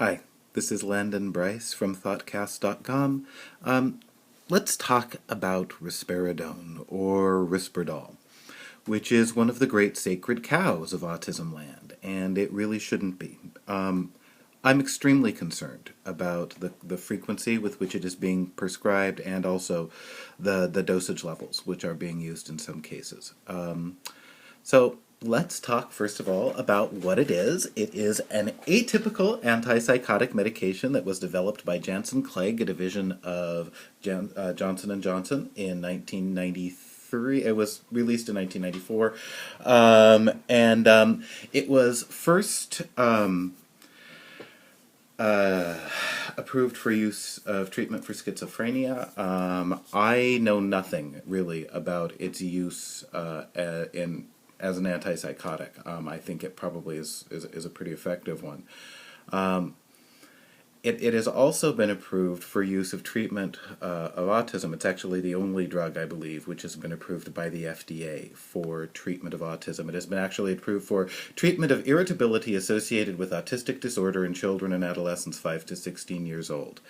Hi, this is Landon Bryce from thoughtcast.com. Let's talk about Risperidone, or Risperdal, which is one of the great sacred cows of autism land, and it really shouldn't be. I'm extremely concerned about the frequency with which it is being prescribed and also the dosage levels which are being used in some cases. So let's talk first of all about what it is. It is an atypical antipsychotic medication that was developed by Janssen Clegg, a division of Johnson & Johnson in 1993. It was released in 1994. It was first approved for use of treatment for schizophrenia. I know nothing really about its use as an antipsychotic. I think it probably is a pretty effective one. It has also been approved for use of treatment of autism. It's actually the only drug, I believe, which has been approved by the FDA for treatment of autism. It has been actually approved for treatment of irritability associated with autistic disorder in children and adolescents 5 to 16 years old.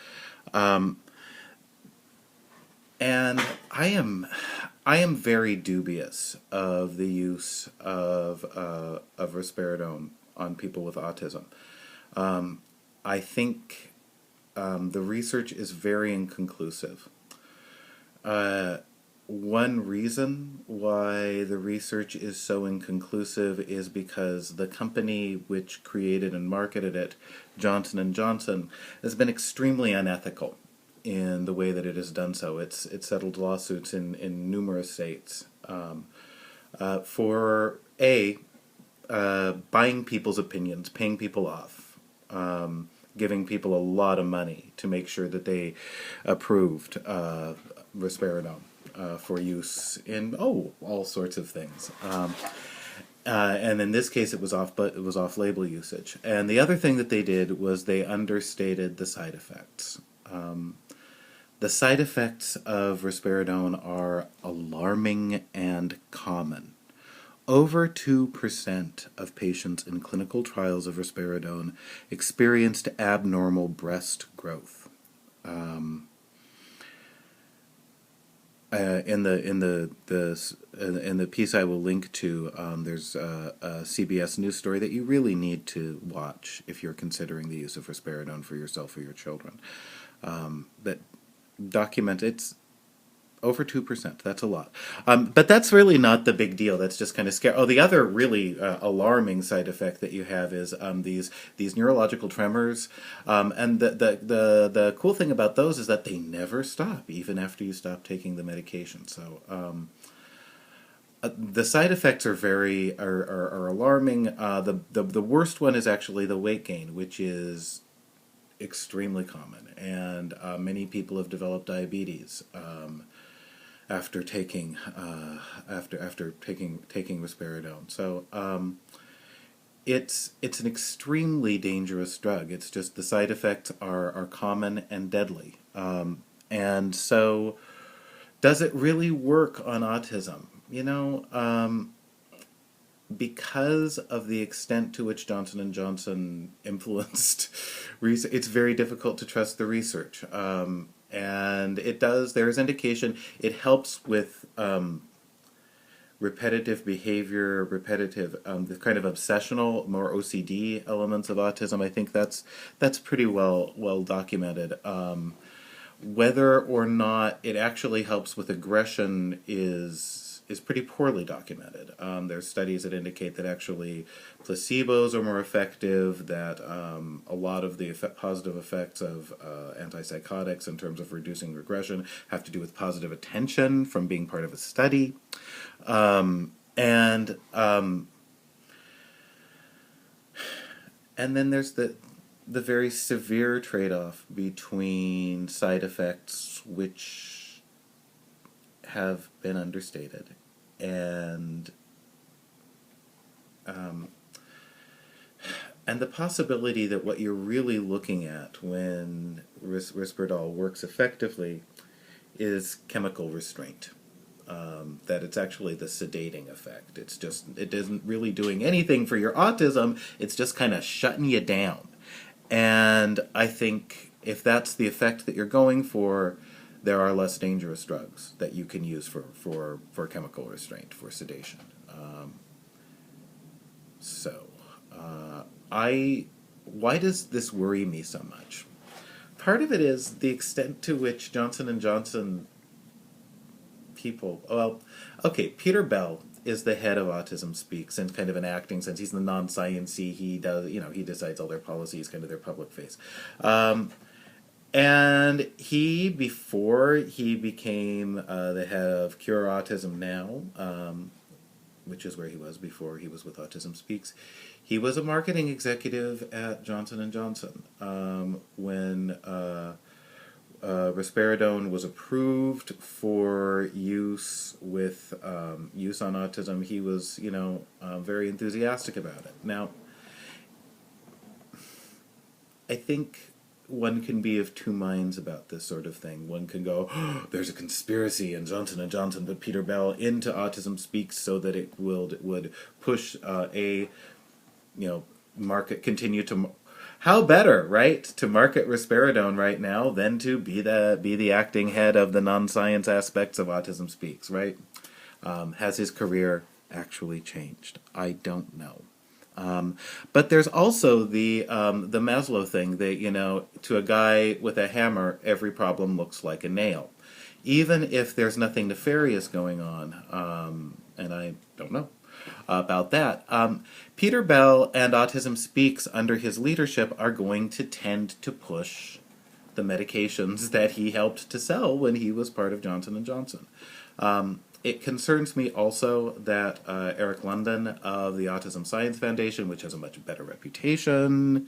And I am very dubious of the use of risperidone on people with autism. I think the research is very inconclusive. One reason why the research is so inconclusive is because the company which created and marketed it, Johnson & Johnson, has been extremely unethical in the way that it has done so. It's settled lawsuits in numerous states for buying people's opinions, paying people off, giving people a lot of money to make sure that they approved risperidone for use in all sorts of things. And in this case, it was off-label usage. And the other thing that they did was they understated the side effects. The side effects of risperidone are alarming and common. Over 2% of patients in clinical trials of risperidone experienced abnormal breast growth. In the piece I will link to, there's a CBS News story that you really need to watch if you're considering the use of risperidone for yourself or your children. That document it's over 2%. That's a lot. But that's really not the big deal. That's just kind of scary. Oh, the other really alarming side effect that you have is these neurological tremors. And the cool thing about those is that they never stop, even after you stop taking the medication. So the side effects are are alarming. The worst one is actually the weight gain, which is extremely common, and many people have developed diabetes after taking risperidone. So it's an extremely dangerous drug. It's just the side effects are common and deadly. And so, does it really work on autism? Because of the extent to which Johnson & Johnson influenced research, it's very difficult to trust the research. And there's indication it helps with repetitive behavior, the kind of obsessional, more OCD elements of autism. I think that's pretty well documented. Whether or not it actually helps with aggression is pretty poorly documented. There's studies that indicate that actually placebos are more effective, that a lot of the positive effects of antipsychotics in terms of reducing regression have to do with positive attention from being part of a study. And then there's the very severe trade-off between side effects which have been understated and the possibility that what you're really looking at when Risperdal works effectively is chemical restraint. That it's actually the sedating effect. It isn't really doing anything for your autism, it's just kind of shutting you down. And I think if that's the effect that you're going for, there are less dangerous drugs that you can use for chemical restraint, for sedation. So, why does this worry me so much? Part of it is the extent to which Johnson and Johnson people. Well, okay, Peter Bell is the head of Autism Speaks in kind of an acting sense. He's the non-sciencey. He does, he decides all their policies, kind of their public face. And he, before he became the head of Cure Autism Now, which is where he was before he was with Autism Speaks, he was a marketing executive at Johnson and Johnson when Risperidone was approved for use with use on autism. He was, very enthusiastic about it. Now, I think one can be of two minds about this sort of thing. One can go, oh, there's a conspiracy, and Johnson & Johnson put Peter Bell into Autism Speaks so that it would push continue to... How better, right, to market Risperidone right now than to be the acting head of the non-science aspects of Autism Speaks, right? Has his career actually changed? I don't know. But there's also the Maslow thing that, to a guy with a hammer, every problem looks like a nail. Even if there's nothing nefarious going on, and I don't know about that, Peter Bell and Autism Speaks under his leadership are going to tend to push the medications that he helped to sell when he was part of Johnson & Johnson. It concerns me also that Eric London of the Autism Science Foundation, which has a much better reputation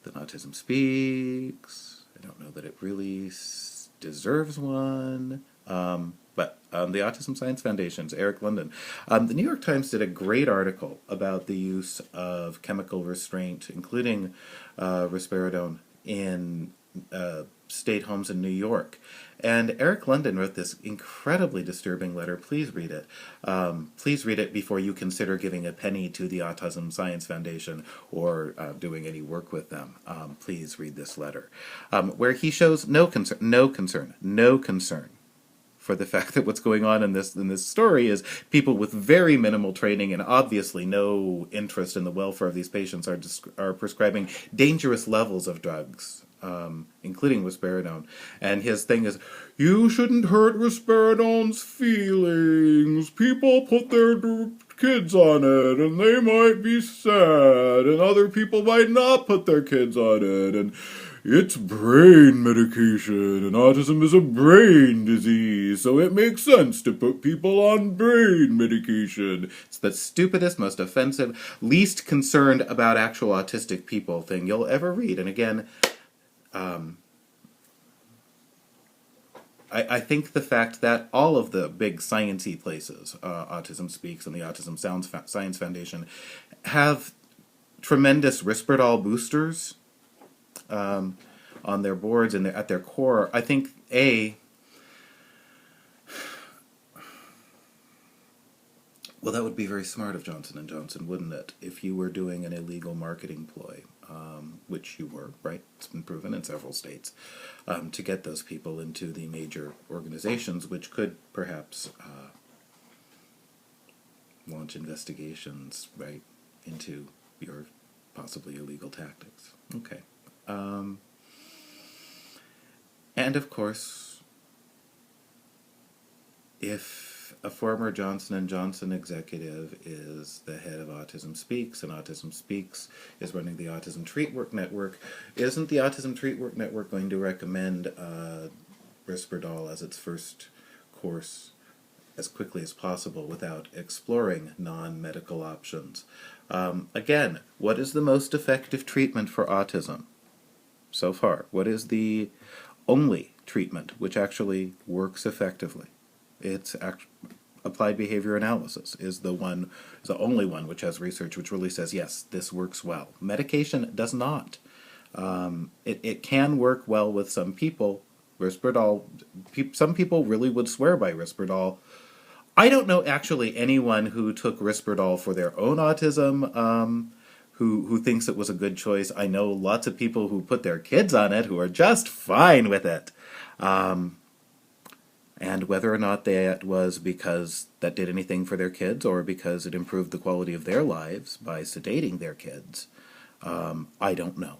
than Autism Speaks, I don't know that it really deserves one, but the Autism Science Foundation's Eric London. The New York Times did a great article about the use of chemical restraint, including risperidone, in state homes in New York. And Eric London wrote this incredibly disturbing letter. Please read it. Please read it before you consider giving a penny to the Autism Science Foundation or doing any work with them. Please read this letter, where he shows no concern for the fact that what's going on in this story is people with very minimal training and obviously no interest in the welfare of these patients are prescribing dangerous levels of drugs, including risperidone. And his thing is, you shouldn't hurt risperidone's feelings. People put their kids on it, and they might be sad, and other people might not put their kids on it, and it's brain medication, and autism is a brain disease, so it makes sense to put people on brain medication. It's the stupidest, most offensive, least concerned about actual autistic people thing you'll ever read. And again, I think the fact that all of the big science-y places, Autism Speaks and the Autism Science Foundation, have tremendous Risperdal boosters on their boards and at their core, I think, well, that would be very smart of Johnson & Johnson, wouldn't it, if you were doing an illegal marketing ploy, which you were, right? It's been proven in several states, to get those people into the major organizations, which could perhaps launch investigations, right, into your possibly illegal tactics. Okay. And of course, if a former Johnson & Johnson executive is the head of Autism Speaks, and Autism Speaks is running the Autism Treatwork Network, isn't the Autism Treatwork Network going to recommend Risperdal as its first course as quickly as possible without exploring non-medical options? Again, what is the most effective treatment for autism so far? What is the only treatment which actually works effectively? It's applied behavior analysis is the only one which has research which really says, yes, this works well. Medication does not. It can work well with some people. Risperdal, some people really would swear by Risperdal. I don't know actually anyone who took Risperdal for their own autism who thinks it was a good choice. I know lots of people who put their kids on it who are just fine with it. And whether or not that was because that did anything for their kids or because it improved the quality of their lives by sedating their kids, I don't know.